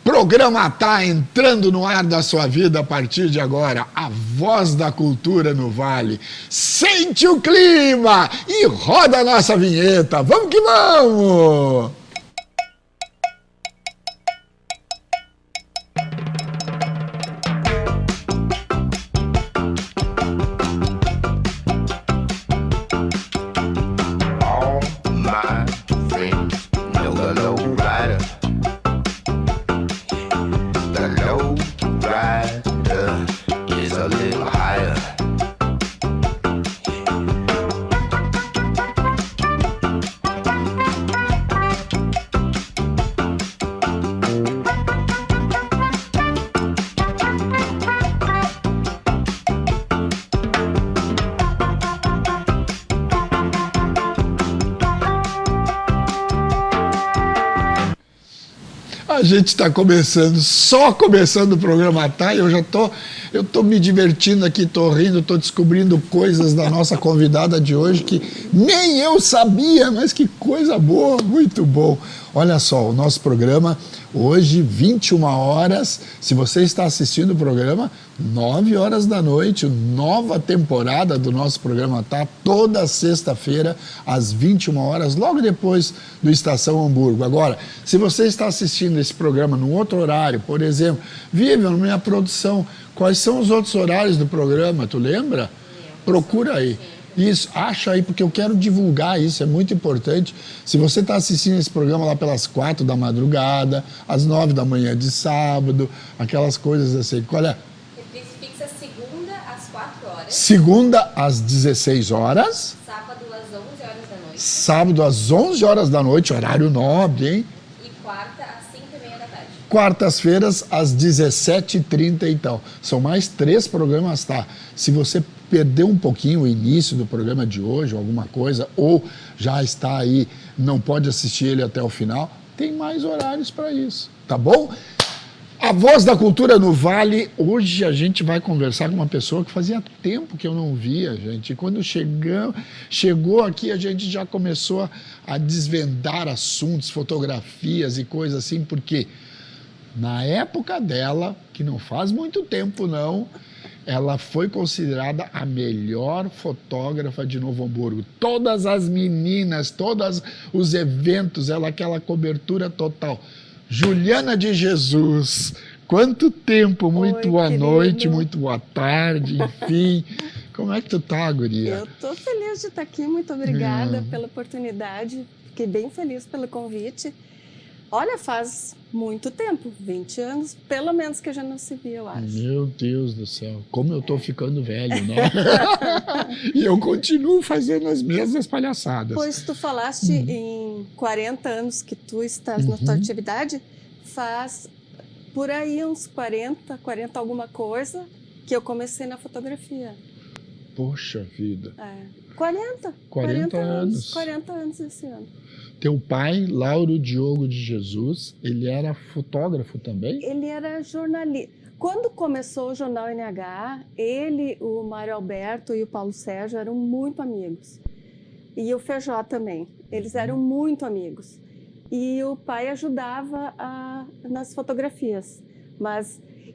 Programa tá entrando no ar da sua vida a partir de agora. A voz da cultura no Vale. Sente o clima e roda a nossa vinheta. Vamos que vamos! A gente está só começando o programa, tá? Eu tô me divertindo aqui, tô rindo, tô descobrindo coisas da nossa convidada de hoje que nem eu sabia, mas que coisa boa, muito bom. Olha só, o nosso programa hoje, 21 horas, se você está assistindo o programa, 9 horas da noite, nova temporada do nosso programa, tá? Toda sexta-feira, às 21 horas, logo depois do Estação Hamburgo. Agora, se você está assistindo esse programa num outro horário, por exemplo, Vivian, minha produção, quais são os outros horários do programa, tu lembra? Procura aí. Isso, acha aí, porque eu quero divulgar isso, é muito importante. Se você está assistindo esse programa lá pelas 4 da madrugada, às 9 da manhã de sábado, aquelas coisas assim. Qual é? Reprise fixa segunda às 4 horas. Segunda às 16 horas. Sábado às 11 horas da noite. Sábado às 11 horas da noite, horário nobre, hein? E quarta às 5h30 da tarde. Quartas-feiras às 17h30 então. São mais 3 programas, tá? Se você perdeu um pouquinho o início do programa de hoje, ou alguma coisa, ou já está aí, não pode assistir ele até o final, tem mais horários para isso, tá bom? A Voz da Cultura no Vale, hoje a gente vai conversar com uma pessoa que fazia tempo que eu não via, gente. E quando chegou aqui, a gente já começou a desvendar assuntos, fotografias e coisas assim, porque na época dela, que não faz muito tempo não, ela foi considerada a melhor fotógrafa de Novo Hamburgo. Todas as meninas, todos os eventos, aquela cobertura total. Juliana de Jesus, quanto tempo, muito boa noite, muito boa tarde, enfim. Como é que tu tá, guria? Eu tô feliz de estar aqui, muito obrigada pela oportunidade, fiquei bem feliz pelo convite. Olha, faz muito tempo, 20 anos, pelo menos que a gente não se via, eu acho. Meu Deus do céu, como eu tô ficando velho, né? E eu continuo fazendo as mesmas palhaçadas. Pois tu falaste em 40 anos que tu estás na tua atividade, faz por aí uns 40 alguma coisa, que eu comecei na fotografia. Poxa vida. 40 anos. 40 anos esse ano. Teu pai, Lauro Diogo de Jesus, ele era fotógrafo também? Ele era jornalista. Quando começou o Jornal NH, ele, o Mário Alberto e o Paulo Sérgio eram muito amigos. E o Feijó também. Eles eram muito amigos. E o pai ajudava nas fotografias.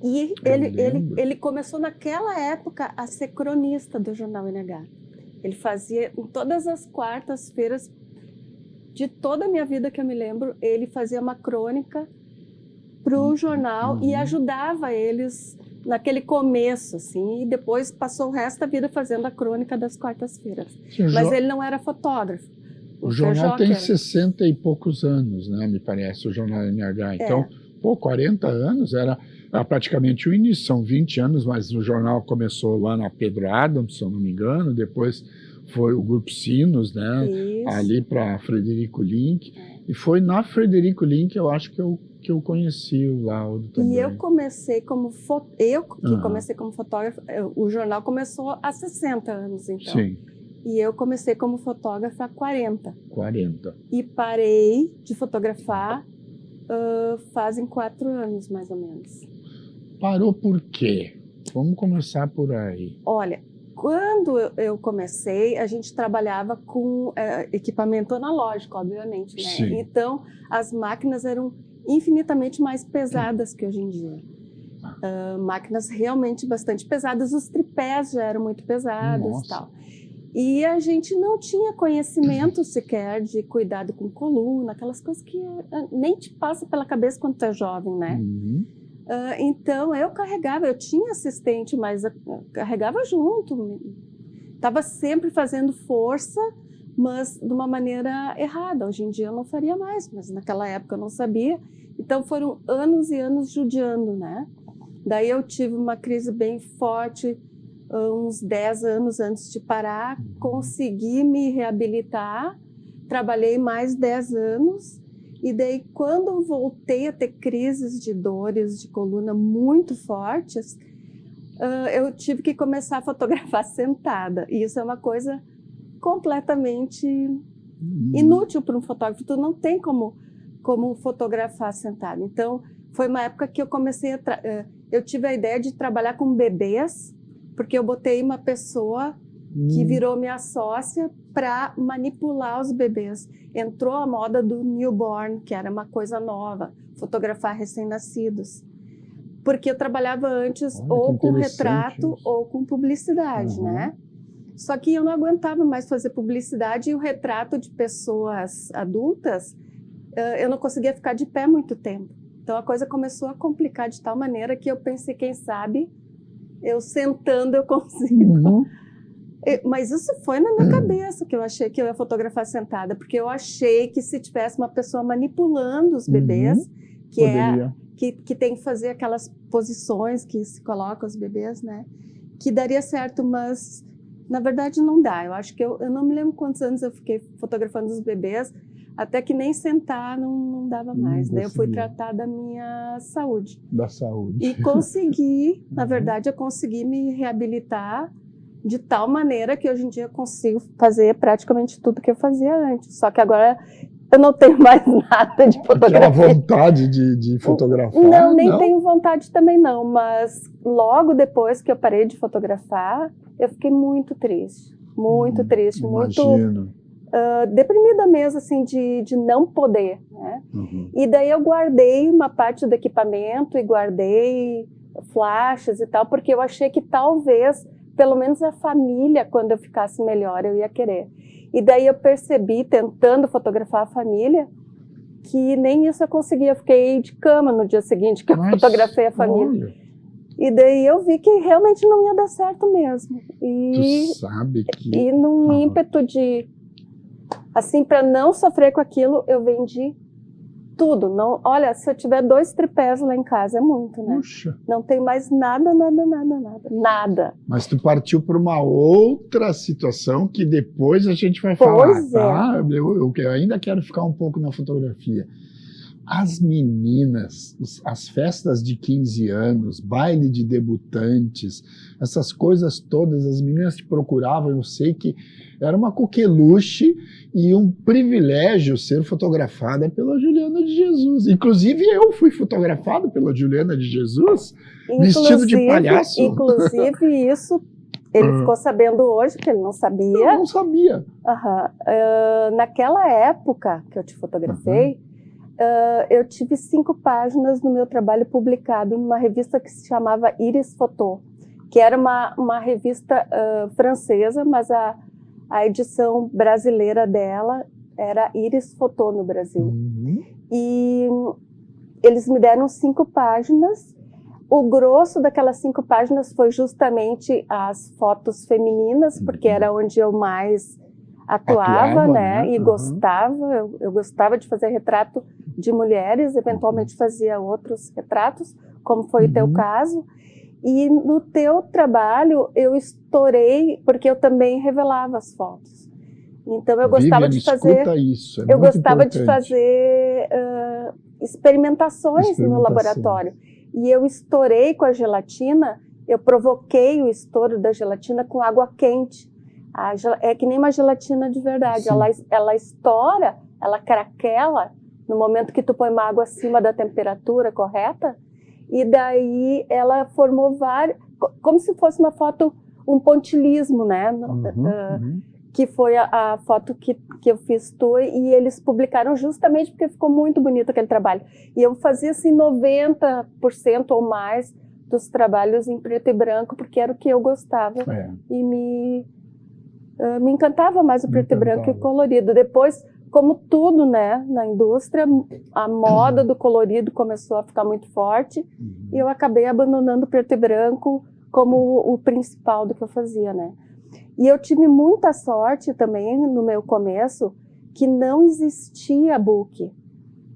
Ele começou naquela época a ser cronista do Jornal NH. Ele fazia, em todas as quartas-feiras, de toda a minha vida que eu me lembro, ele fazia uma crônica para o jornal e ajudava eles naquele começo, assim, e depois passou o resto da vida fazendo a crônica das quartas-feiras. Mas ele não era fotógrafo. O jornal tem 60 e poucos anos, né, me parece, o Jornal NH. Então, 40 anos era praticamente o início, são 20 anos, mas o jornal começou lá na Pedro Adams, se eu não me engano, depois foi o Grupo Sinos, né? Isso. Ali para Frederico Link. E foi na Frederico Link, eu acho que eu conheci o Lauro também. E eu comecei como comecei como fotógrafo, o jornal começou há 60 anos, então. Sim. E eu comecei como fotógrafa há 40. 40. E parei de fotografar fazem 4 anos, mais ou menos. Parou por quê? Vamos começar por aí. Olha, quando eu comecei, a gente trabalhava com equipamento analógico, obviamente, né? Sim. Então, as máquinas eram infinitamente mais pesadas que hoje em dia. Máquinas realmente bastante pesadas, os tripés já eram muito pesados e tal. E a gente não tinha conhecimento sequer de cuidado com coluna, aquelas coisas que nem te passa pela cabeça quando tu é jovem, né? Então eu carregava, eu tinha assistente, mas eu carregava junto. Estava sempre fazendo força, mas de uma maneira errada. Hoje em dia eu não faria mais, mas naquela época eu não sabia. Então foram anos e anos judiando, né? Daí eu tive uma crise bem forte, uns 10 anos antes de parar, consegui me reabilitar, trabalhei mais 10 anos, e daí quando voltei a ter crises de dores de coluna muito fortes, eu tive que começar a fotografar sentada, e isso é uma coisa completamente inútil para um fotógrafo, tu não tem como fotografar sentado. Então foi uma época que eu comecei eu tive a ideia de trabalhar com bebês, porque eu botei uma pessoa que virou minha sócia para manipular os bebês. Entrou a moda do newborn, que era uma coisa nova, fotografar recém-nascidos. Porque eu trabalhava antes ou com retrato ou com publicidade, né? Só que eu não aguentava mais fazer publicidade e o retrato de pessoas adultas, eu não conseguia ficar de pé muito tempo. Então a coisa começou a complicar de tal maneira que eu pensei, quem sabe, eu sentando eu consigo. Mas isso foi na minha cabeça, que eu achei que eu ia fotografar sentada, porque eu achei que se tivesse uma pessoa manipulando os bebês, que tem que fazer aquelas posições que se colocam os bebês, né? Que daria certo, mas na verdade não dá. Eu acho que eu não me lembro quantos anos eu fiquei fotografando os bebês, até que nem sentar não dava mais. Daí eu fui tratar da minha saúde. Da saúde. E consegui, na verdade, eu consegui me reabilitar de tal maneira que hoje em dia eu consigo fazer praticamente tudo que eu fazia antes. Só que agora eu não tenho mais nada de fotografia. Aquela vontade de fotografar? Não, nem tenho vontade também não, mas logo depois que eu parei de fotografar, eu fiquei muito triste, muito deprimida mesmo, assim, de não poder, né? E daí eu guardei uma parte do equipamento e guardei flashes e tal, porque eu achei que talvez, pelo menos a família, quando eu ficasse melhor, eu ia querer. E daí eu percebi, tentando fotografar a família, que nem isso eu conseguia. Eu fiquei de cama no dia seguinte que eu fotografei a família. Olha. E daí eu vi que realmente não ia dar certo mesmo. E, tu sabe que... E num ímpeto de... Assim, para não sofrer com aquilo, eu vendi tudo. Não, olha, se eu tiver 2 tripés lá em casa, é muito, né? Puxa. Não tem mais nada. Mas tu partiu para uma outra situação que depois a gente vai falar, tá? Eu ainda quero ficar um pouco na fotografia. As meninas, as festas de 15 anos, baile de debutantes, essas coisas todas, as meninas te procuravam, eu sei que era uma coqueluche e um privilégio ser fotografada pela Juliana de Jesus. Inclusive eu fui fotografado pela Juliana de Jesus, vestido de palhaço. Inclusive isso, ele ficou sabendo hoje, que ele não sabia. Eu não sabia. Naquela época que eu te fotografei, eu tive 5 páginas no meu trabalho publicado numa revista que se chamava Iris Photo, que era uma revista francesa, mas a edição brasileira dela era Iris Photo no Brasil. E eles me deram 5 páginas. O grosso daquelas 5 páginas foi justamente as fotos femininas, porque era onde eu mais atuava, né? E gostava. Eu gostava de fazer retrato de mulheres, eventualmente fazia outros retratos, como foi o teu caso. E no teu trabalho eu estourei, porque eu também revelava as fotos. Então eu gostava de fazer... Isso, eu gostava de fazer experimentações no laboratório. E eu estourei com a gelatina, eu provoquei o estouro da gelatina com água quente. É que nem uma gelatina de verdade, ela estoura, ela craquela no momento que tu põe uma água acima da temperatura correta, e daí ela formou várias, como se fosse uma foto, um pontilismo, né? que foi a foto que eu fiz tu, e eles publicaram justamente porque ficou muito bonito aquele trabalho. E eu fazia assim 90% ou mais dos trabalhos em preto e branco, porque era o que eu gostava. E me encantava mais o preto e branco e o colorido. Depois, como tudo, né, na indústria, a moda do colorido começou a ficar muito forte, e eu acabei abandonando o preto e branco como o principal do que eu fazia, né. E eu tive muita sorte também no meu começo, que não existia book.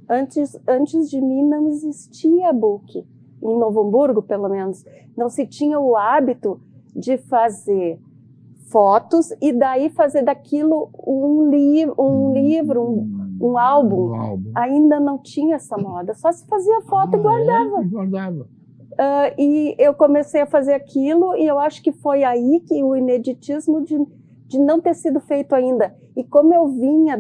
Antes de mim não existia book. Em Novo Hamburgo, pelo menos, não se tinha o hábito de fazer fotos e daí fazer daquilo um livro, um álbum. Ainda não tinha essa moda, só se fazia foto e guardava. Guardava. E eu comecei a fazer aquilo, e eu acho que foi aí que o ineditismo de não ter sido feito ainda. E como eu vinha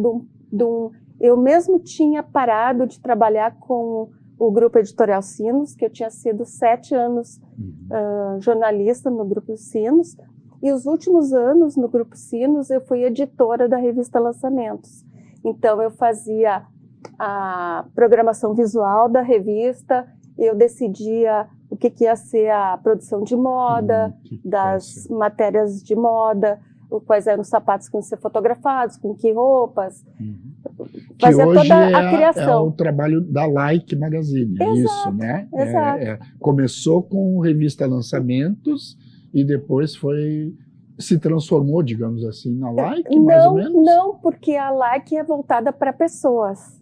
eu mesmo tinha parado de trabalhar com o Grupo Editorial Sinos, que eu tinha sido 7 anos jornalista no Grupo Sinos, e os últimos anos no Grupo Sinos eu fui editora da revista Lançamentos. Então eu fazia a programação visual da revista, eu decidia o que ia ser a produção de moda, das matérias de moda, quais eram os sapatos que iam ser fotografados, com que roupas. Fazia que hoje toda a criação. É o trabalho da Like Magazine, exato, isso, né? Exato. Começou com revista Lançamentos e depois se transformou, digamos assim, na Like, mais ou menos? Não, porque a Like é voltada para pessoas.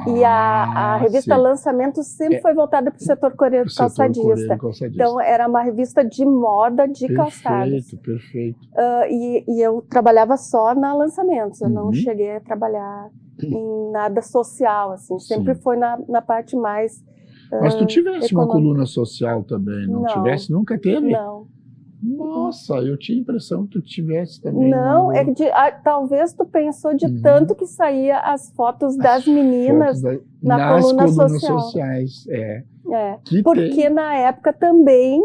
E a revista Lançamentos sempre foi voltada para o setor coreano calçadista. Então, era uma revista de moda de calçados. Perfeito. E eu trabalhava só na Lançamentos, eu não cheguei a trabalhar em nada social, assim. Sempre foi na parte mais Mas tu tivesse econômica. Uma coluna social também, não tivesse? Nunca teve? Não. Nossa, eu tinha a impressão que tu tivesse também. Não, talvez tu pensou de tanto que saía as fotos das meninas nas colunas sociais. Porque na época também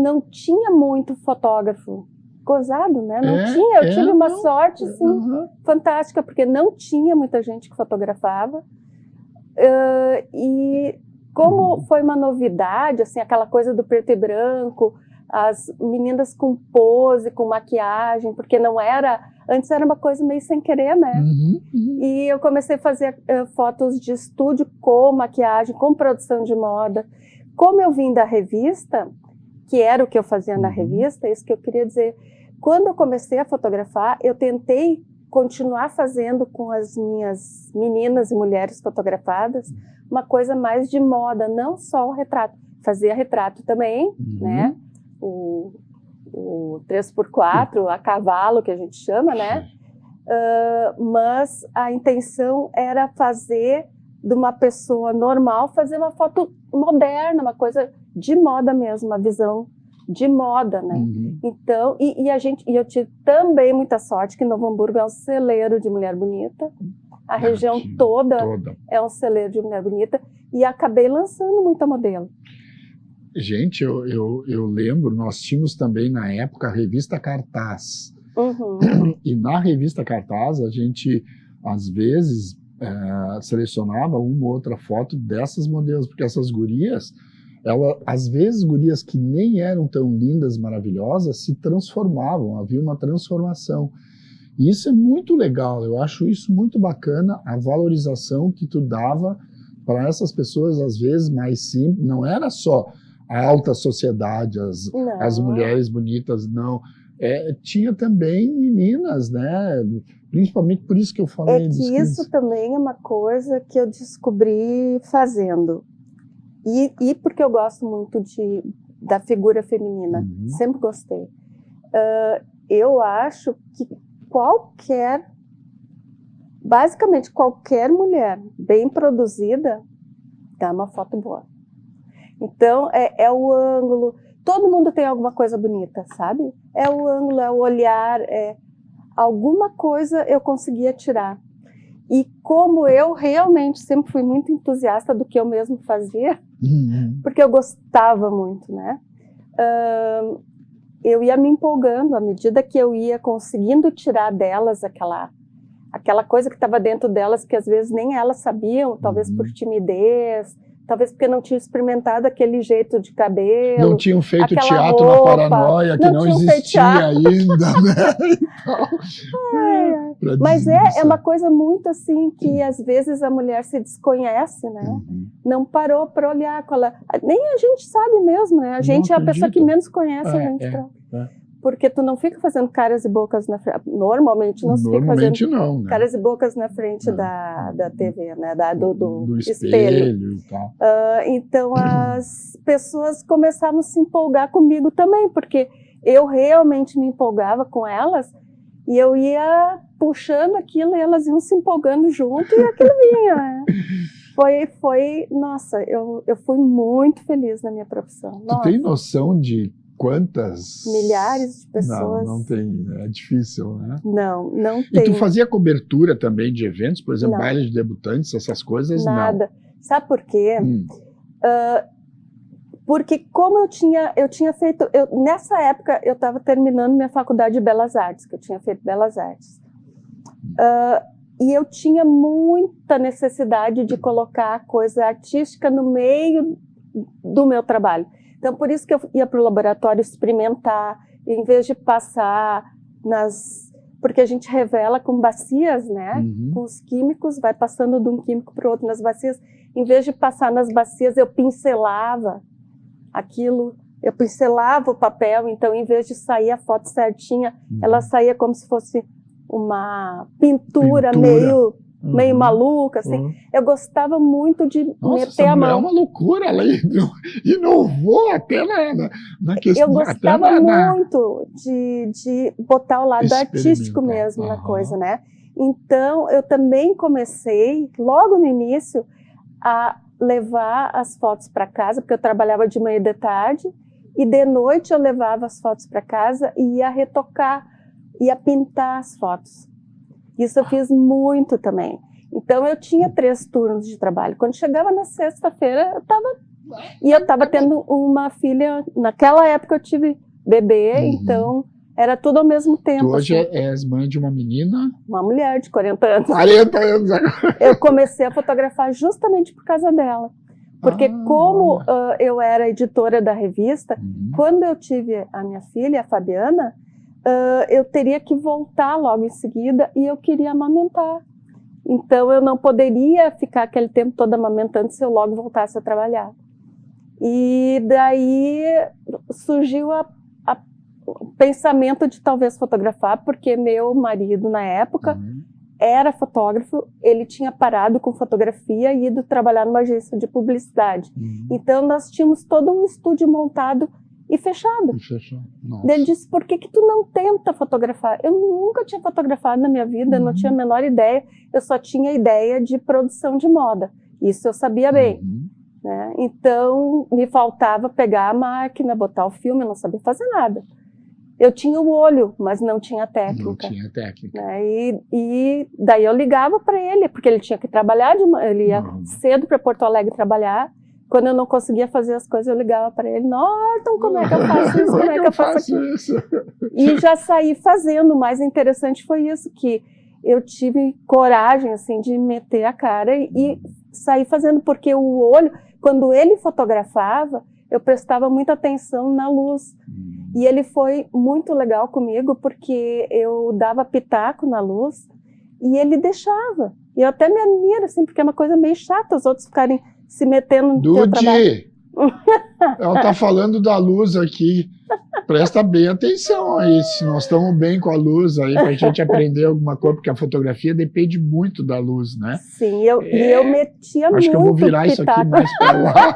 não tinha muito fotógrafo. Gozado, né? Não tinha. Eu tive uma sorte assim, fantástica, porque não tinha muita gente que fotografava. E como foi uma novidade, assim, aquela coisa do preto e branco, as meninas com pose, com maquiagem, porque não era... Antes era uma coisa meio sem querer, né? E eu comecei a fazer fotos de estúdio com maquiagem, com produção de moda. Como eu vim da revista, que era o que eu fazia na revista, é isso que eu queria dizer. Quando eu comecei a fotografar, eu tentei continuar fazendo com as minhas meninas e mulheres fotografadas uma coisa mais de moda, não só o retrato. Fazia retrato também, né? O 3x4, a cavalo, que a gente chama, né? Mas a intenção era fazer de uma pessoa normal, fazer uma foto moderna, uma coisa de moda mesmo, uma visão de moda, né? Então, e eu tive também muita sorte que Novo Hamburgo é um celeiro de mulher bonita, a região toda é um celeiro de mulher bonita, e acabei lançando muita modelo. Gente, eu lembro, nós tínhamos também na época a revista Cartaz. E na revista Cartaz a gente, às vezes, selecionava uma ou outra foto dessas modelos, porque essas gurias, às vezes gurias que nem eram tão lindas, maravilhosas, se transformavam, havia uma transformação. E isso é muito legal, eu acho isso muito bacana, a valorização que tu dava para essas pessoas, às vezes, mais simples, não era só a alta sociedade, as mulheres bonitas, não. Tinha também meninas, né? Principalmente por isso que eu falei. Isso também é uma coisa que eu descobri fazendo. E porque eu gosto muito da figura feminina, sempre gostei. Eu acho que basicamente qualquer mulher bem produzida dá uma foto boa. Então, é o ângulo. Todo mundo tem alguma coisa bonita, sabe? É o ângulo, é o olhar, alguma coisa eu conseguia tirar. E como eu realmente sempre fui muito entusiasta do que eu mesmo fazia, porque eu gostava muito, né? eu ia me empolgando à medida que eu ia conseguindo tirar delas aquela coisa que estava dentro delas, que às vezes nem elas sabiam, talvez por timidez, talvez porque não tinham experimentado aquele jeito de cabelo. Não tinham feito aquela teatro roupa, na Paranoia, que não existia ainda, né? Então, mas é uma coisa muito assim, que às vezes a mulher se desconhece, né? Não parou para olhar com ela. Nem a gente sabe mesmo, né? A gente é a pessoa que menos conhece a gente própria. Porque tu não fica fazendo caras e bocas na frente. Normalmente não se fica fazendo não, né? caras e bocas na frente da TV, né? Do espelho e tal. Então as pessoas começavam a se empolgar comigo também, porque eu realmente me empolgava com elas e eu ia puxando aquilo e elas iam se empolgando junto e aquilo vinha, né? Nossa, eu fui muito feliz na minha profissão. Tu tem noção de quantas... Milhares de pessoas. Não tem, é difícil, né? Não tem. E tu fazia cobertura também de eventos, por exemplo, baile de debutantes, essas coisas? Nada. Não. Sabe por quê? Porque como eu tinha feito... nessa época, eu estava terminando minha faculdade de Belas Artes, que eu tinha feito Belas Artes. E eu tinha muita necessidade de colocar coisa artística no meio do meu trabalho. Então, por isso que eu ia para o laboratório experimentar, em vez de passar porque a gente revela com bacias, né? Com os químicos, vai passando de um químico para o outro nas bacias. Em vez de passar nas bacias, eu pincelava aquilo, eu pincelava o papel. Então, em vez de sair a foto certinha, ela saía como se fosse uma pintura. meio maluca, assim. Eu gostava muito de meter a mão. É uma loucura, ela inovou até na questão. Eu gostava muito de botar o lado artístico mesmo na coisa, né? Então, eu também comecei, logo no início, a levar as fotos para casa, porque eu trabalhava de manhã e de tarde, e de noite eu levava as fotos para casa e ia retocar, ia pintar as fotos. Isso eu fiz muito também. Então, eu tinha 3 turnos de trabalho. Quando chegava na sexta-feira, eu estava tendo uma filha. Naquela época, eu tive bebê, então era tudo ao mesmo tempo. Tu hoje assim. és mãe de uma menina? Uma mulher de 40 anos. 40 anos agora. Eu comecei a fotografar justamente por causa dela. Porque como eu era editora da revista, quando eu tive a minha filha, a Fabiana, eu teria que voltar logo em seguida e eu queria amamentar. Então, eu não poderia ficar aquele tempo todo amamentando se eu logo voltasse a trabalhar. E daí surgiu o pensamento de talvez fotografar, porque meu marido, na época, era fotógrafo, ele tinha parado com fotografia e ido trabalhar numa agência de publicidade. Então, nós tínhamos todo um estúdio montado e fechado. Ele disse, por que tu não tenta fotografar? Eu nunca tinha fotografado na minha vida, não tinha a menor ideia, eu só tinha ideia de produção de moda. Isso eu sabia bem. Né? Então, me faltava pegar a máquina, botar o filme, eu não sabia fazer nada. Eu tinha o olho, mas não tinha técnica. Né? E daí eu ligava para ele, porque ele tinha que trabalhar, ele ia cedo para Porto Alegre trabalhar. Quando eu não conseguia fazer as coisas, eu ligava para ele, Norton, como é que eu faço isso? Como é que eu faço aquilo? E já saí fazendo. O mais interessante foi isso, que eu tive coragem assim, de meter a cara e sair fazendo, porque o olho, quando ele fotografava, eu prestava muita atenção na luz. E ele foi muito legal comigo, porque eu dava pitaco na luz e ele deixava. E eu até me admiro, assim, porque é uma coisa meio chata os outros ficarem se metendo no teu trabalho. Ela está falando da luz aqui. Presta bem atenção aí, se nós estamos bem com a luz aí, para a gente aprender alguma coisa, porque a fotografia depende muito da luz, né? Sim, eu metia muito. Acho que eu vou virar isso aqui mais para lá.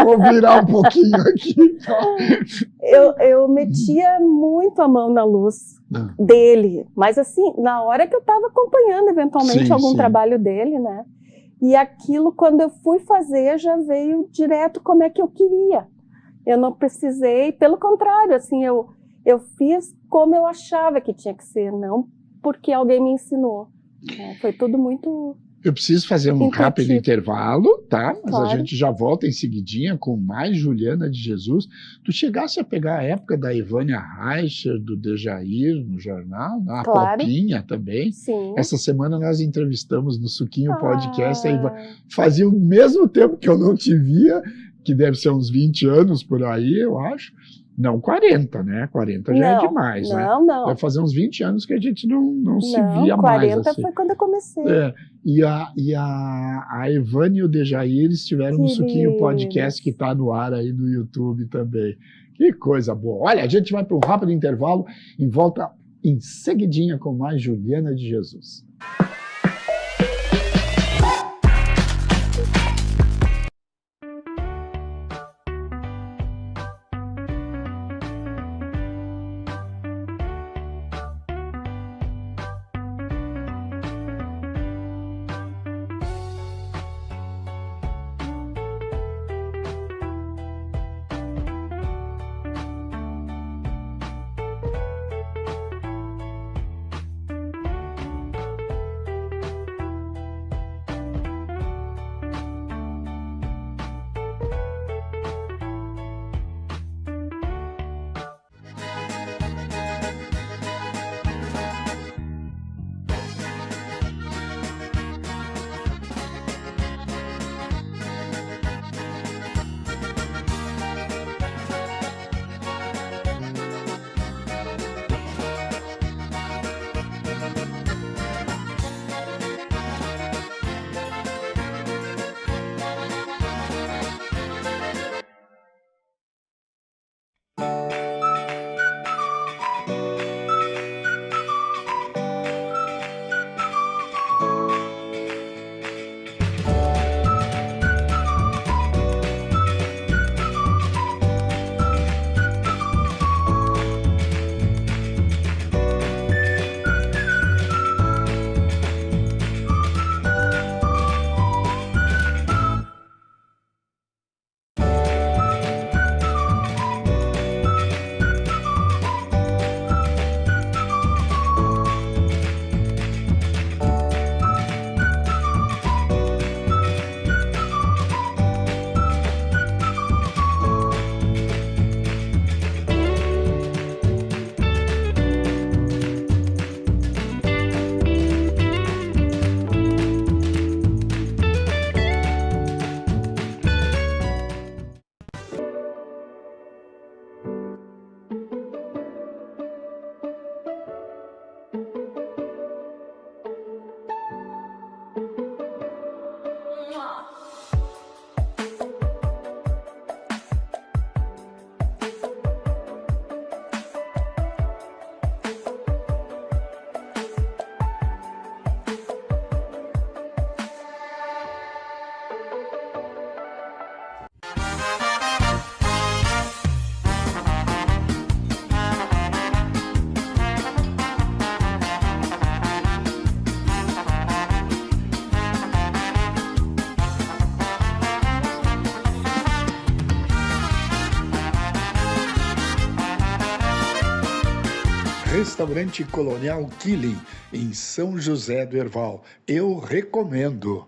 Vou virar um pouquinho aqui. Então. Eu metia muito a mão na luz dele, mas assim, na hora que eu estava acompanhando eventualmente algum trabalho dele, né? E aquilo, quando eu fui fazer, já veio direto como é que eu queria. Eu não precisei, pelo contrário, assim, eu fiz como eu achava que tinha que ser, não porque alguém me ensinou. Foi tudo muito Eu preciso fazer um Então, rápido tipo, intervalo, tá? Mas claro. a gente já volta em seguidinha com mais Juliana de Jesus. Tu chegasse a pegar a época da Ivânia Reicher, do Dejair no jornal, a Claro. Popinha também. Sim. Essa semana nós entrevistamos no Suquinho Podcast a Ivânia. Ah, Fazia o mesmo tempo que eu não te via, que deve ser uns 20 anos por aí, eu acho. Não 40, né? 40 já é não, demais, né? não. Deve fazer uns 20 anos que a gente não se via 40 mais. Assim. foi quando eu comecei. É, e a Ivânia e o Dejair estiveram no Suquinho Podcast, que está no ar aí no YouTube também. Que coisa boa. Olha, a gente vai para um rápido intervalo e volta em seguidinha com mais Juliana de Jesus. Restaurante Colonial Killing, em São José do Herval. Eu recomendo.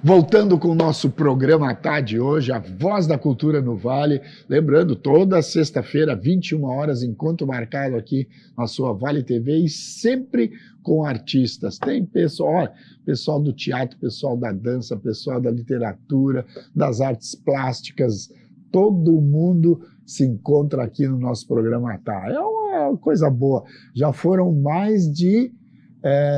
Voltando com o nosso programa à tarde hoje, a Voz da Cultura no Vale. Lembrando, toda sexta-feira, 21 horas, encontro marcado aqui na sua Vale TV e sempre com artistas. Tem pessoal do teatro, pessoal da dança, pessoal da literatura, das artes plásticas. Todo mundo se encontra aqui no nosso programa à tarde. É uma coisa boa. Já foram mais de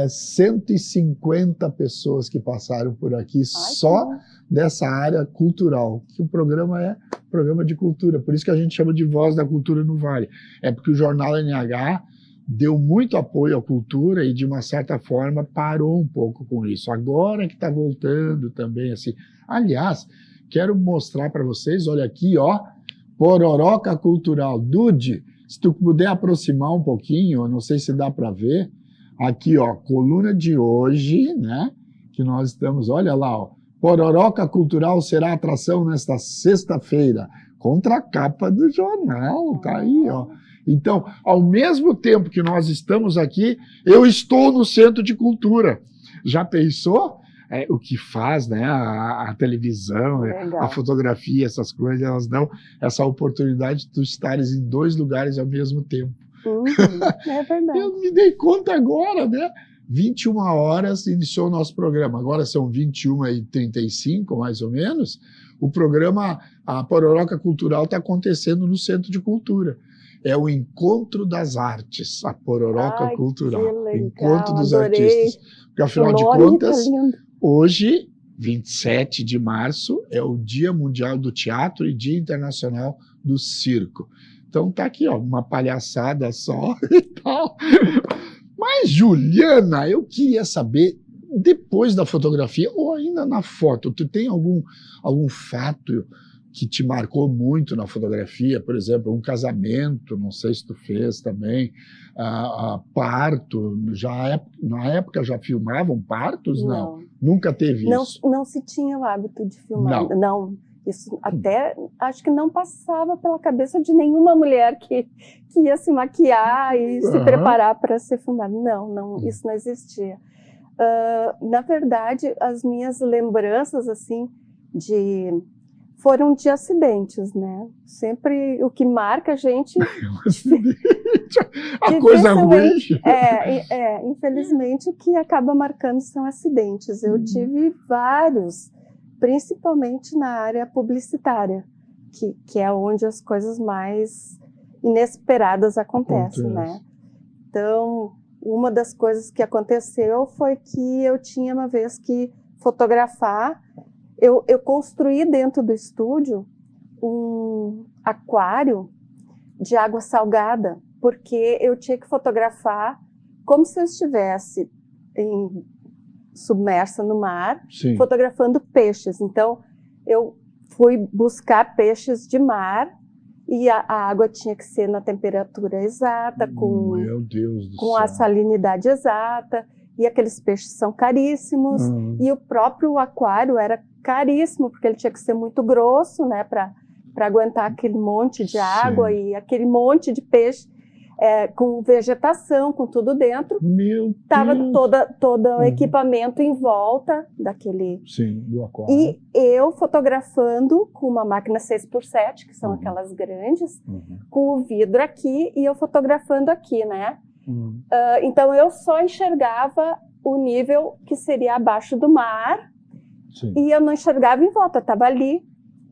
150 pessoas que passaram por aqui só dessa área cultural, que o programa é programa de cultura, por isso que a gente chama de Voz da Cultura no Vale. É porque o Jornal NH deu muito apoio à cultura e, de uma certa forma, parou um pouco com isso. Agora que está voltando também, assim. Aliás, quero mostrar para vocês, olha aqui, ó, Pororoca Cultural. Dude, se tu puder aproximar um pouquinho, eu não sei se dá para ver. Aqui, ó, coluna de hoje, né? Que nós estamos, olha lá, ó. Pororoca Cultural será atração nesta sexta-feira. Contracapa do jornal, tá aí, ó. Então, ao mesmo tempo que nós estamos aqui, eu estou no Centro de Cultura. Já pensou? O que faz, né? A televisão, Legal. a fotografia, essas coisas, elas dão essa oportunidade de tu estares em 2 lugares ao mesmo tempo. É verdade. Eu me dei conta agora, né? 21 horas iniciou o nosso programa. Agora são 21h35, mais ou menos. O programa, a Pororoca Cultural, está acontecendo no Centro de Cultura. É o Encontro das Artes, a Pororoca Cultural. Que legal, Encontro dos adorei. Artistas. Porque, afinal de contas, hoje, 27 de março, é o Dia Mundial do Teatro e Dia Internacional do Circo. Então tá aqui, ó, uma palhaçada só e tal. Mas, Juliana, eu queria saber, depois da fotografia, ou ainda na foto, tu tem algum fato que te marcou muito na fotografia? Por exemplo, um casamento, não sei se tu fez também, parto, na época já filmavam partos? Não. Nunca teve isso? Não se tinha o hábito de filmar. Não. Isso até acho que não passava pela cabeça de nenhuma mulher que ia se maquiar e se preparar para ser filmada. Não, isso não existia. Na verdade, as minhas lembranças assim foram de acidentes, né? Sempre o que marca a gente. A coisa ruim. Infelizmente, o que acaba marcando são acidentes. Eu tive vários, principalmente na área publicitária, que é onde as coisas mais inesperadas acontecem, né? Então, uma das coisas que aconteceu foi que eu tinha uma vez que fotografar. Eu construí dentro do estúdio um aquário de água salgada, porque eu tinha que fotografar como se eu estivesse submersa no mar, Sim. fotografando peixes. Então, eu fui buscar peixes de mar e a água tinha que ser na temperatura exata, com a salinidade exata, e aqueles peixes são caríssimos, e o próprio aquário era caríssimo, porque ele tinha que ser muito grosso, né, para aguentar aquele monte de água e aquele monte de peixe, com vegetação, com tudo dentro. Estava todo o equipamento em volta daquele... Sim, do aquário. E eu fotografando com uma máquina 6x7, que são aquelas grandes, com o vidro aqui, e eu fotografando aqui, né? Então eu só enxergava o nível que seria abaixo do mar. Sim. E eu não enxergava em volta, estava ali.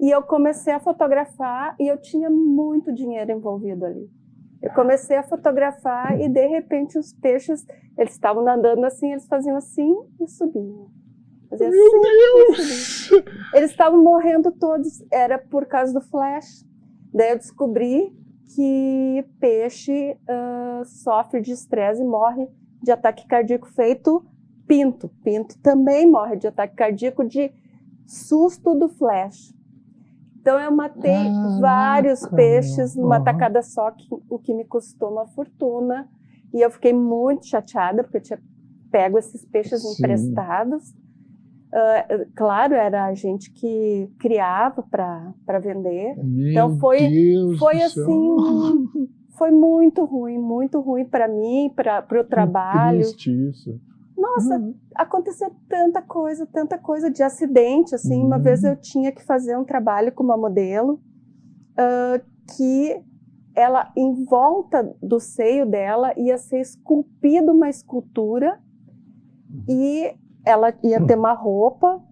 E eu comecei a fotografar e eu tinha muito dinheiro envolvido ali. Eu comecei a fotografar e, de repente, os peixes, eles estavam nadando assim, eles faziam assim e subiam. Faziam Meu assim, Deus! E subiam. Eles estavam morrendo todos, era por causa do flash. Daí eu descobri que peixe sofre de estresse e morre de ataque cardíaco feito pinto. Pinto também morre de ataque cardíaco de susto do flash. Então eu matei vários peixes numa tacada só, o que me custou uma fortuna. E eu fiquei muito chateada, porque eu tinha pego esses peixes emprestados. Claro, era a gente que criava para vender. Então foi assim, foi muito ruim para mim, para o trabalho. Triste isso. Nossa, aconteceu tanta coisa de acidente, assim. Uma vez eu tinha que fazer um trabalho com uma modelo que ela, em volta do seio dela, ia ser esculpida uma escultura e ela ia ter uma roupa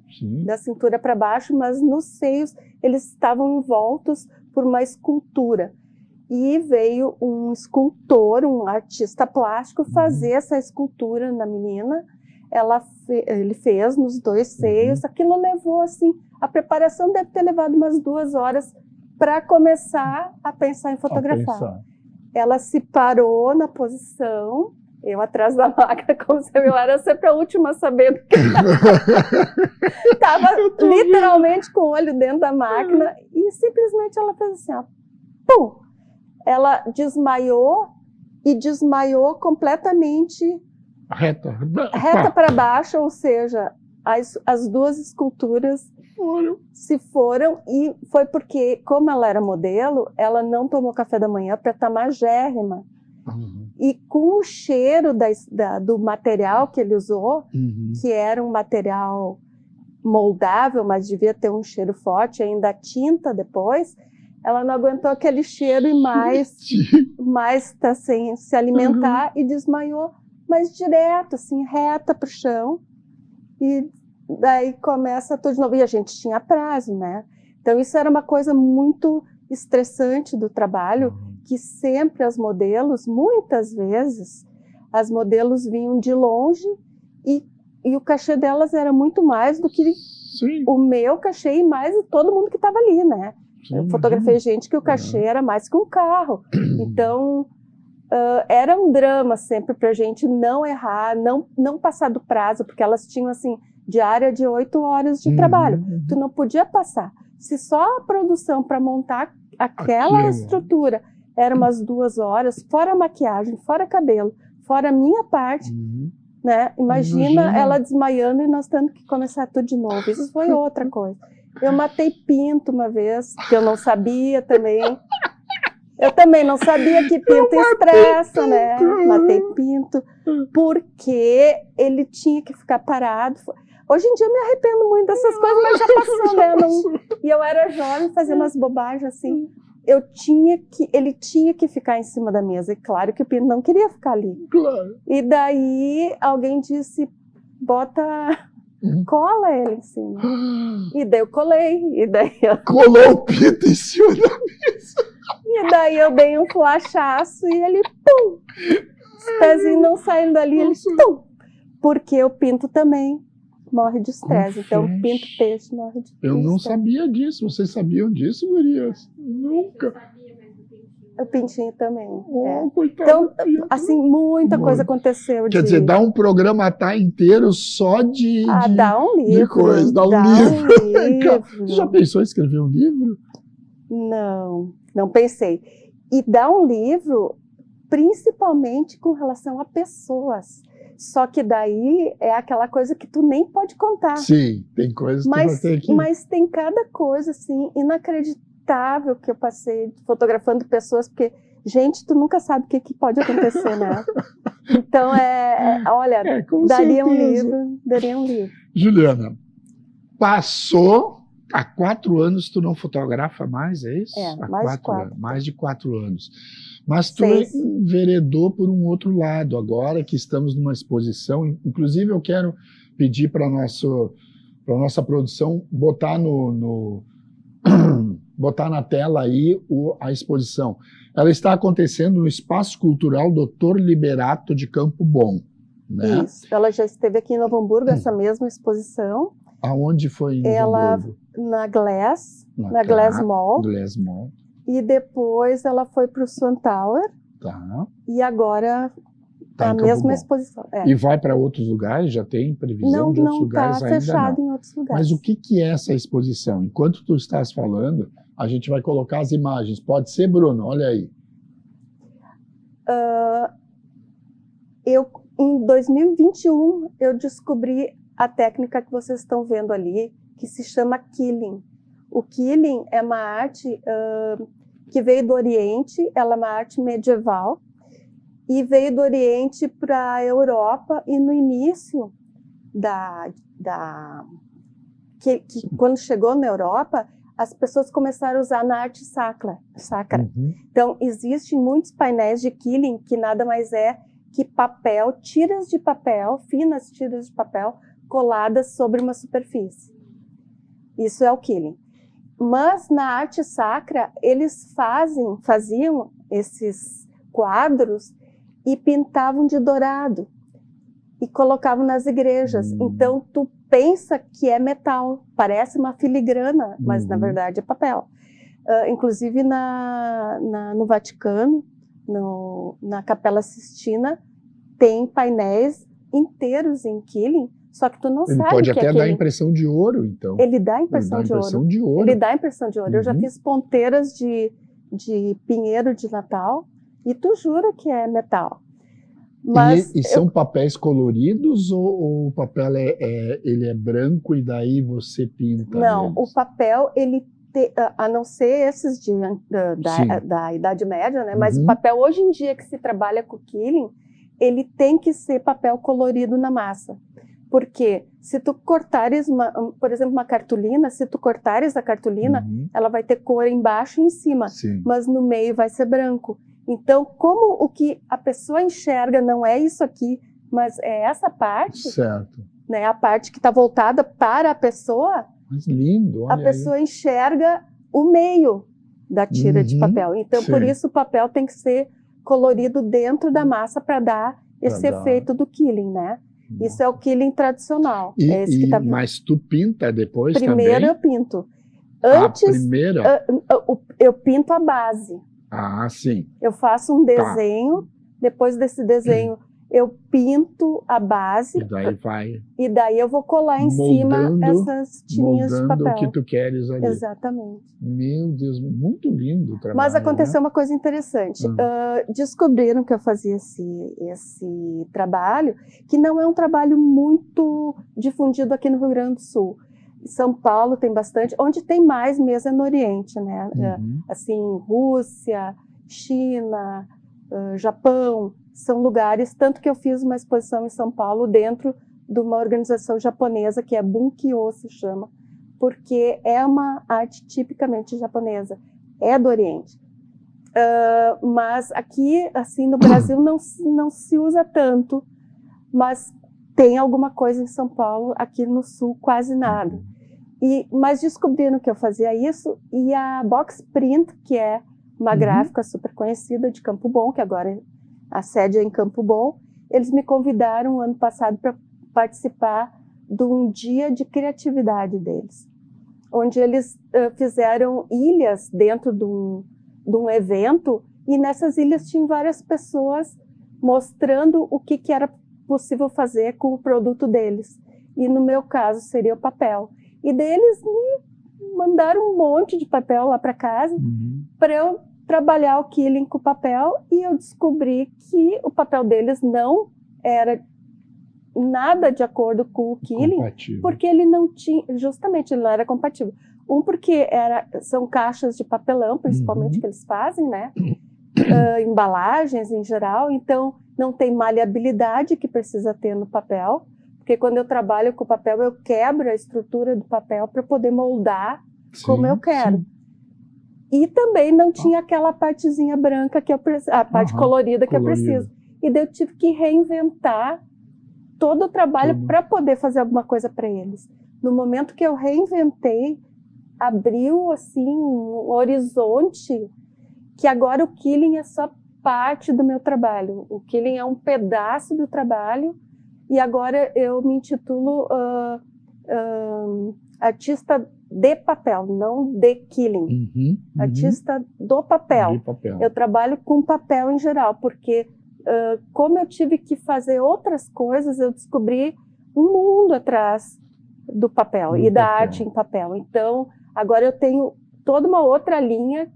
da cintura para baixo, mas nos seios eles estavam envoltos por uma escultura. E veio um escultor, um artista plástico, fazer essa escultura na menina. Ele fez nos 2 seios. Aquilo levou, assim, a preparação deve ter levado umas 2 horas para começar a pensar em fotografar. Ela se parou na posição, eu atrás da máquina, como se eu era sempre a última a saber do que estava literalmente com o olho dentro da máquina, e simplesmente ela fez assim, ó, pum! Ela desmaiou e desmaiou completamente reta para baixo, ou seja, as duas esculturas se foram, e foi porque, como ela era modelo, ela não tomou café da manhã para estar magérrima. E com o cheiro do material que ele usou, que era um material moldável, mas devia ter um cheiro forte, ainda a tinta depois, ela não aguentou aquele cheiro e mais tá sem se alimentar e desmaiou, mas direto, assim, reta para o chão. E daí começa tudo de novo. E a gente tinha prazo, né? Então isso era uma coisa muito estressante do trabalho, que sempre as modelos, muitas vezes, as modelos vinham de longe e o cachê delas era muito mais do que o meu cachê e mais de todo mundo que estava ali, né? Eu fotografei gente que o cachê era mais que um carro. Então, era um drama sempre para a gente não errar, não passar do prazo, porque elas tinham, assim, diária de 8 horas de trabalho. Tu não podia passar. Se só a produção para montar aquela estrutura era umas 2 horas, fora a maquiagem, fora cabelo, fora a minha parte, né? Imagina ela desmaiando e nós tendo que começar tudo de novo. Isso foi outra coisa. Eu matei pinto uma vez, que eu não sabia também. Eu também não sabia que pinto estressa, né? Matei pinto, porque ele tinha que ficar parado. Hoje em dia eu me arrependo muito dessas coisas, mas já passou, né? E eu era jovem, fazendo umas bobagens assim. Ele tinha que ficar em cima da mesa. E claro que o pinto não queria ficar ali. Claro. E daí alguém disse, cola ele em cima. E daí eu colei. Colou o pinto em cima da mesa. E daí eu dei um flashaço e ele, pum! Os pezinhos não saindo dali, ele, pum! Porque o pinto também morre de estresse. Então, pinto, peixe morre de estresse. Eu não sabia disso. Vocês sabiam disso, gurias? Nunca. O pintinho também. Coitado, então, assim, muita coisa aconteceu. Quer dizer, dá um programa inteiro só de dá um livro. De coisa, dá um livro. Você já pensou em escrever um livro? Não pensei. E dá um livro, principalmente com relação a pessoas. Só que daí é aquela coisa que tu nem pode contar. Sim, tem coisas que tu vai ter que... Mas tem cada coisa, assim, inacreditável que eu passei fotografando pessoas, porque, gente, tu nunca sabe o que pode acontecer, né? Então, olha, daria um livro. Juliana, passou... Há 4 anos tu não fotografa mais, é isso? Mais de 4 anos. Mas tu enveredou por um outro lado agora, que estamos numa exposição. Inclusive eu quero pedir para nossa produção botar botar na tela aí a exposição. Ela está acontecendo no Espaço Cultural Dr. Liberato de Campo Bom. Né? Isso, ela já esteve aqui em Novo Hamburgo, essa mesma exposição. Aonde foi em Novo Hamburgo? Na Glass Mall. Glass Mall. E depois ela foi para o Swan Tower. Tá. E agora a mesma exposição. E vai para outros lugares? Já tem previsão de outros lugares? Não, está fechado em outros lugares. Mas o que é essa exposição? Enquanto tu estás falando, a gente vai colocar as imagens. Pode ser, Bruno? Olha aí. Em 2021, eu descobri a técnica que vocês estão vendo ali, que se chama Killing. O Killing é uma arte que veio do Oriente, ela é uma arte medieval, e veio do Oriente para a Europa, e no início quando chegou na Europa, as pessoas começaram a usar na arte sacra. Então, existem muitos painéis de Killing, que nada mais é que tiras de papel, finas tiras de papel, coladas sobre uma superfície. Isso é o Killing. Mas na arte sacra, eles faziam esses quadros e pintavam de dourado e colocavam nas igrejas. Então, tu pensa que é metal, parece uma filigrana, mas na verdade é papel. Inclusive no Vaticano, na Capela Sistina, tem painéis inteiros em Killing, só que tu não sabe o que é Killing. Ele pode até dar impressão de ouro, então. Ele dá impressão de ouro. Ele dá impressão de ouro. Eu já fiz ponteiras de pinheiro de Natal e tu jura que é metal. Mas E são papéis coloridos ou o papel ele é branco e daí você pinta não, eles? o papel, a não ser esses Sim. da Idade Média, né? Mas o Uhum. papel hoje em dia que se trabalha com quilling, ele tem que ser papel colorido na massa. Porque se tu cortares, por exemplo, uma cartolina, se tu cortares a cartolina, Uhum. ela vai ter cor embaixo e em cima, Sim. mas no meio vai ser branco. Então, como o que a pessoa enxerga não é isso aqui, mas é essa parte, Certo. né, a parte que está voltada para a pessoa, Mas lindo, a olha aí. pessoa enxerga o meio da tira de Uhum, papel. Então, por sim. isso, o papel tem que ser colorido dentro da massa para dar esse Pra dar. efeito do quilling, né? Isso é o quilling tradicional. É esse que tá... Mas tu pinta depois Primeiro também? eu pinto. A Antes, primeira? eu pinto a base. Ah, sim. Eu faço um desenho, depois desse desenho eu pinto a base E daí eu vou colar em cima essas tirinhas de moldando papel. o que tu queres ali. Exatamente. Meu Deus, muito lindo o trabalho. Mas aconteceu uma coisa interessante. Descobriram que eu fazia esse trabalho, que não é um trabalho muito difundido aqui no Rio Grande do Sul. São Paulo tem bastante, onde tem mais mesmo é no Oriente, né? Uhum. Assim, Rússia, China, Japão, são lugares, tanto que eu fiz uma exposição em São Paulo dentro de uma organização japonesa, que é Bunkyo se chama, porque é uma arte tipicamente japonesa, é do Oriente. Mas aqui, assim, no Brasil não se usa tanto, mas tem alguma coisa em São Paulo, aqui no Sul quase nada. Mas descobriram que eu fazia isso, e a Box Print, que é uma gráfica super conhecida de Campo Bom, que agora a sede é em Campo Bom, eles me convidaram ano passado para participar de um dia de criatividade deles, onde eles fizeram ilhas dentro de um evento, e nessas ilhas tinham várias pessoas mostrando o que era possível fazer com o produto deles. E no meu caso seria o papel. E deles me mandaram um monte de papel lá para casa para eu trabalhar o quilling com o papel, e eu descobri que o papel deles não era nada de acordo com o quilling, porque ele não tinha, justamente ele não era compatível. Porque são caixas de papelão, principalmente, que eles fazem, né? Embalagens em geral, então não tem maleabilidade que precisa ter no papel, porque quando eu trabalho com o papel, eu quebro a estrutura do papel para poder moldar como eu quero. Sim. E também não tinha aquela partezinha branca, a parte colorida que eu preciso. E daí eu tive que reinventar todo o trabalho para poder fazer alguma coisa para eles. No momento que eu reinventei, abriu assim um horizonte, que agora o quilling é só parte do meu trabalho. O quilling é um pedaço do trabalho, e agora eu me intitulo artista de papel, não de quilling. Artista do papel. Eu trabalho com papel em geral, porque como eu tive que fazer outras coisas, eu descobri um mundo atrás do papel e da arte em papel. Então, agora eu tenho toda uma outra linha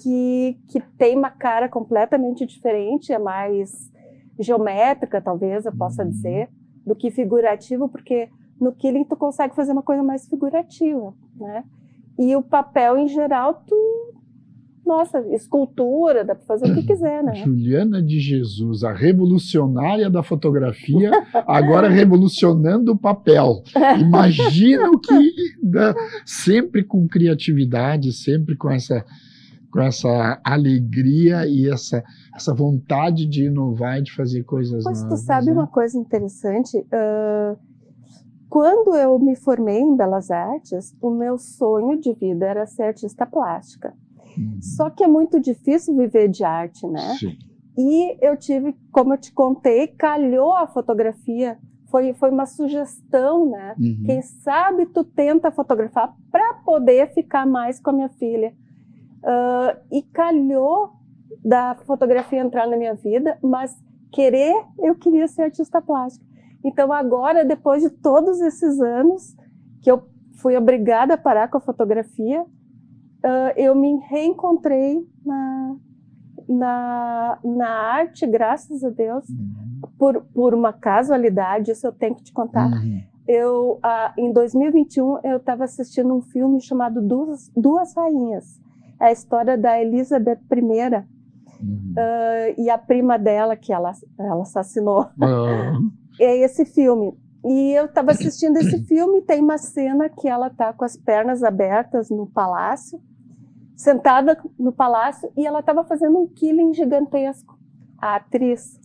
que tem uma cara completamente diferente, é mais geométrica, talvez eu possa dizer, do que figurativo, porque no quilling tu consegue fazer uma coisa mais figurativa, né? E o papel, em geral, nossa, escultura, dá para fazer o que quiser, né? Juliana de Jesus, a revolucionária da fotografia, agora revolucionando o papel. Imagina o que... sempre com criatividade, sempre com essa alegria e essa vontade de inovar e de fazer coisas novas. Pois tu sabe, né? Uma coisa interessante, quando eu me formei em Belas Artes, o meu sonho de vida era ser artista plástica. Só que é muito difícil viver de arte, né? Sim. E eu tive, como eu te contei, calhou a fotografia, foi uma sugestão, né? Quem sabe tu tenta fotografar para poder ficar mais com a minha filha. E calhou da fotografia entrar na minha vida, mas eu queria ser artista plástica. Então agora, depois de todos esses anos que eu fui obrigada a parar com a fotografia, eu me reencontrei na arte, graças a Deus, por uma casualidade, isso eu tenho que te contar. Em 2021, eu estava assistindo um filme chamado Duas Rainhas. É a história da Elizabeth I e a prima dela, que ela assassinou. É esse filme. E eu estava assistindo esse filme, tem uma cena que ela está com as pernas abertas no palácio, sentada no palácio, e ela estava fazendo um killing gigantesco, a atriz,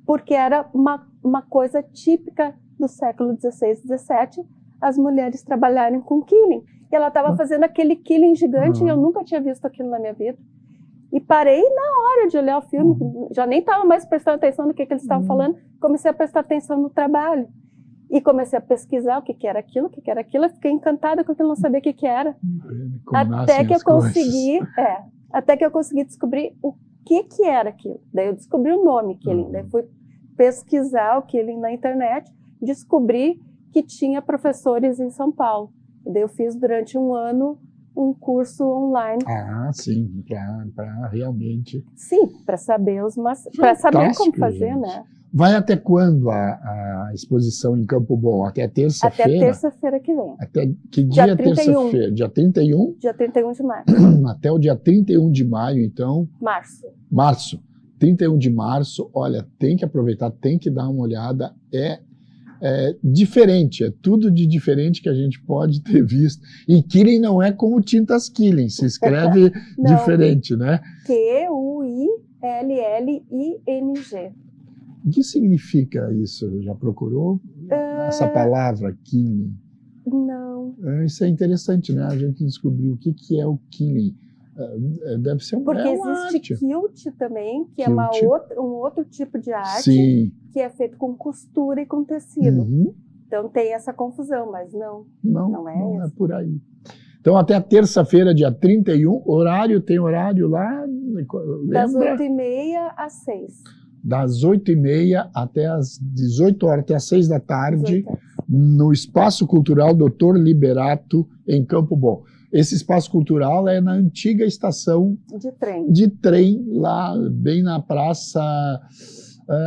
porque era uma coisa típica do século XVI e XVII, as mulheres trabalharem com killing. E ela estava fazendo aquele killing gigante, e eu nunca tinha visto aquilo na minha vida. E parei na hora de olhar o filme, já nem estava mais prestando atenção no que eles estavam falando, comecei a prestar atenção no trabalho. E comecei a pesquisar o que era aquilo, eu fiquei encantada com aquilo, não sabia o que era. Até que eu consegui descobrir o que era aquilo. Daí eu descobri o nome killing, daí fui pesquisar o killing na internet, descobri que tinha professores em São Paulo. E daí eu fiz durante um ano um curso online. Sim, para realmente... Sim, para saber para saber como fazer, gente. né? Vai até quando a exposição em Campo Bom? Até terça-feira? Até terça-feira que vem. Até que dia é 31. terça-feira? Dia 31? Dia 31 de maio. Até o dia 31 de maio, então. Março. 31 de março, olha, tem que aproveitar, tem que dar uma olhada. É diferente, é tudo de diferente que a gente pode ter visto. E Killing não é como Tintas Killing, se escreve diferente, né? Q-U-I-L-L-I-N-G. O que significa isso? Já procurou essa palavra, killing? Não. Isso é interessante, né? A gente descobriu o que é o killing. Deve ser Porque existe quilt também, que é um outro tipo de arte, que é feito com costura e com tecido. Então tem essa confusão, mas não é por aí. Então, até a terça-feira, dia 31, tem horário lá? Das 8h30 às 6h. Das 8h30 até as 18 horas, até as 6 da tarde, no Espaço Cultural Dr. Liberato, em Campo Bom. Esse espaço cultural é na antiga estação de trem lá bem na praça,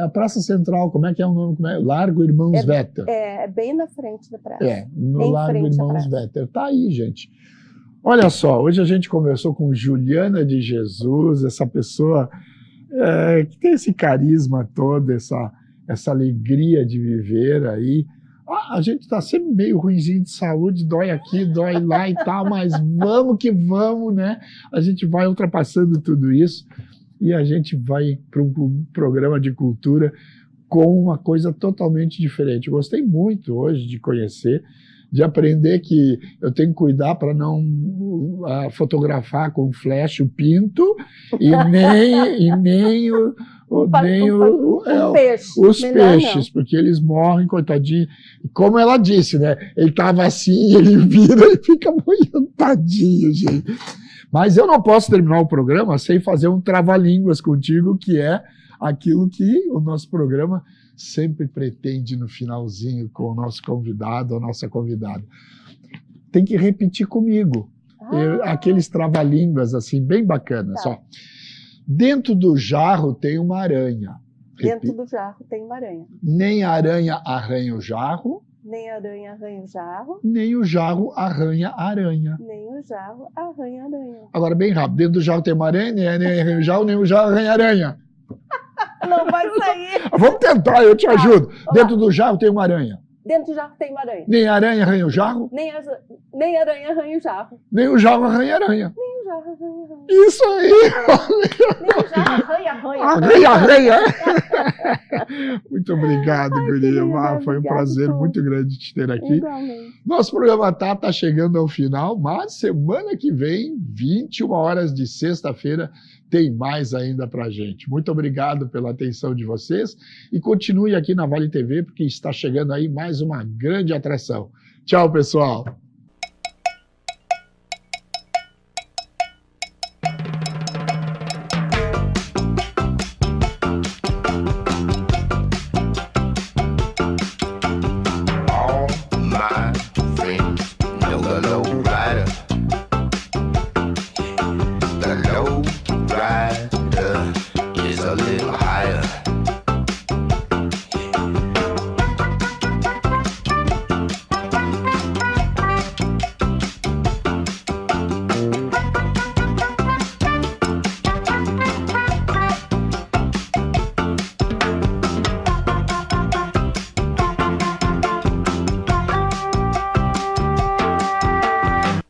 a Praça Central, como é que é o nome? Largo Irmãos Vetter. É bem na frente da praça. No Largo Irmãos Vetter. Tá aí, gente. Olha só, hoje a gente conversou com Juliana de Jesus, essa pessoa que tem esse carisma todo, essa alegria de viver aí. A gente está sempre meio ruinzinho de saúde, dói aqui, dói lá e tal, mas vamos que vamos, né? A gente vai ultrapassando tudo isso e a gente vai para um programa de cultura com uma coisa totalmente diferente. Eu gostei muito hoje de conhecer, de aprender que eu tenho que cuidar para não fotografar com flash o pinto e nem os peixes, porque eles morrem, coitadinho. Como ela disse, né? Ele estava assim, ele vira e fica boiando, tadinho, gente. Mas eu não posso terminar o programa sem fazer um trava-línguas contigo, que é aquilo que o nosso programa sempre pretende no finalzinho com o nosso convidado ou nossa convidada. Tem que repetir comigo. Aqueles trava-línguas assim, bem bacanas. Ó. Dentro do jarro tem uma aranha. Dentro do jarro tem uma aranha. Nem a aranha arranha o jarro. Nem a aranha arranha o jarro. Nem o jarro arranha a aranha. Nem o jarro arranha a aranha. Agora, bem rápido. Dentro do jarro tem uma aranha, nem a aranha arranha o jarro, nem o jarro arranha a aranha. Não vai sair. Vamos tentar, eu te ajudo. Dentro do jarro tem uma aranha. Dentro do jarro tem uma aranha. Nem a aranha arranha o jarro. Nem a aranha arranha o jarro. Nem o jarro arranha a aranha. Nem o jarro arranha a aranha. Isso aí! Nem o jarro arranha a aranha. Arranha! Muito obrigado, guria. Foi um prazer muito grande te ter aqui. Igualmente. Nosso programa tá chegando ao final, mas semana que vem, 21 horas de sexta-feira, tem mais ainda pra gente. Muito obrigado pela atenção de vocês e continue aqui na Vale TV, porque está chegando aí mais uma grande atração. Tchau, pessoal!